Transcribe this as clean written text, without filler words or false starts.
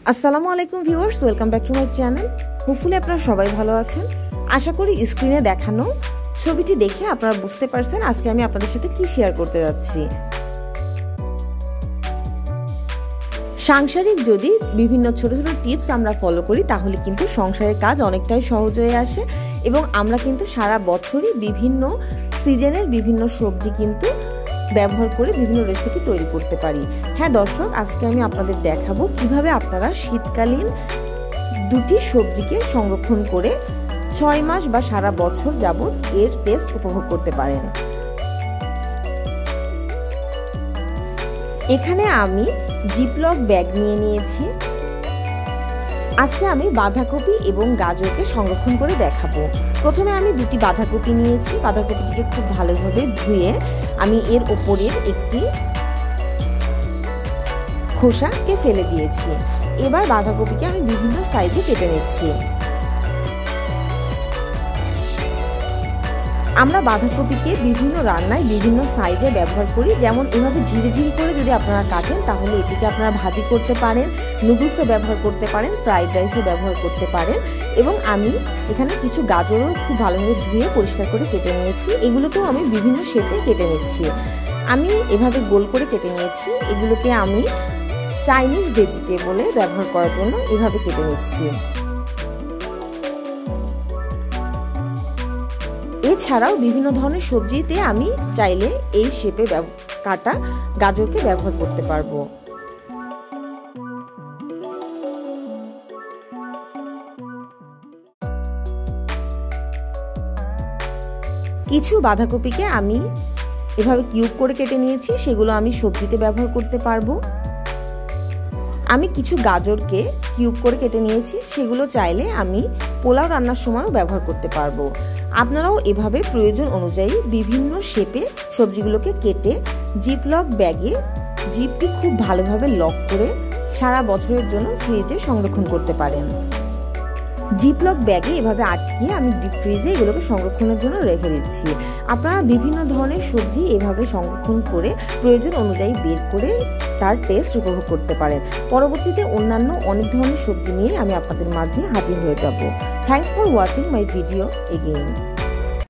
আসসালামু আলাইকুম viewers, welcome back to my channel. Hopefully আপনারা সবাই ভালো আছেন। আশা করি স্ক্রিনে দেখানো ছবিটি দেখে আপনারা বুঝতে পারছেন আজকে আমি আপনাদের সাথে কি শেয়ার করতে যাচ্ছি। সাংসারিক যদি বিভিন্ন ছোট ছোট টিপস আমরা ফলো করি তাহলে কিন্তু সংসারের কাজ অনেকটাই সহজ হয়ে আসে এবং আমরা কিন্তু সারা বছরই বিভিন্ন সিজনের বিভিন্ন সবজি কিন্তু ব্যবহার করে বিভিন্ন রেসিপি তৈরি করতে পারি। হ্যাঁ দর্শক, আজকে আমি আপনাদের দেখাবো কিভাবে আপনারা শীতকালীন দুটি সবজিকে সংরক্ষণ করে 6 মাস বা সারা বছর যাবত এর টেস্ট উপভোগ করতে পারেন। এখানে আমি জিপলক ব্যাগ নিয়ে নিয়েছি। আজকে আমি বাঁধাকপি এবং গাজরকে সংরক্ষণ করে দেখাবো। প্রথমে আমি দুটি বাঁধাকপি নিয়েছি। বাঁধাকপিটিকে খুব ভালোভাবে ধুয়ে আমি এর ওপরের একটি খোসাকে ফেলে দিয়েছি। এবার বাঁধাকপিকে আমি বিভিন্ন সাইজে কেটে নিচ্ছি। আমরা বাঁধাকপিকে বিভিন্ন রান্নায় বিভিন্ন সাইজে ব্যবহার করি। যেমন এভাবে ঝিরি ঝিরি করে যদি আপনারা কাটেন তাহলে এটিকে আপনারা ভাজি করতে পারেন, নুডলসে ব্যবহার করতে পারেন, ফ্রাইড রাইসে ব্যবহার করতে পারেন। এবং আমি এখানে কিছু গাজরও খুব ভালোভাবে ধুয়ে পরিষ্কার করে কেটে নিয়েছি। এগুলোকেও আমি বিভিন্ন শেপে কেটে নিচ্ছি। আমি এভাবে গোল করে কেটে নিয়েছি। এগুলোকে আমি চাইনিজ ভেজিটেবলে ব্যবহার করার জন্য এভাবে কেটে নিচ্ছি। এছাড়াও বিভিন্ন ধরনের সবজিতে আমি চাইলে এই শেপে কাটা গাজরকে ব্যবহার করতে পারবো। কিছু বাঁধাকপিকে আমি এভাবে কিউব করে কেটে নিয়েছি, সেগুলো আমি সবজিতে ব্যবহার করতে পারবো। আমি কিছু গাজরকে কিউব করে কেটে নিয়েছি, সেগুলো চাইলে আমি পোলাও রান্নার সময়ও ব্যবহার করতে পারবো। আপনারাও এভাবে প্রয়োজন অনুযায়ী বিভিন্ন শেপে সবজিগুলোকে কেটে জিপলক ব্যাগে জিপটি খুব ভালোভাবে লক করে সারা বছরের জন্য ফ্রিজে সংরক্ষণ করতে পারেন। জিপলক ব্যাগে এভাবে আটকিয়ে আমি ডিপ ফ্রিজে এগুলোকে সংরক্ষণের জন্য রেখে দিচ্ছি। আপনারা বিভিন্ন ধরনের সবজি এভাবে সংরক্ষণ করে প্রয়োজন অনুযায়ী বের করে তার টেস্ট উপভোগ করতে পারেন। পরবর্তীতে অন্যান্য অনেক ধরনের সবজি নিয়ে আমি আপনাদের মাঝে হাজির হয়ে যাব। Thanks for watching my video again.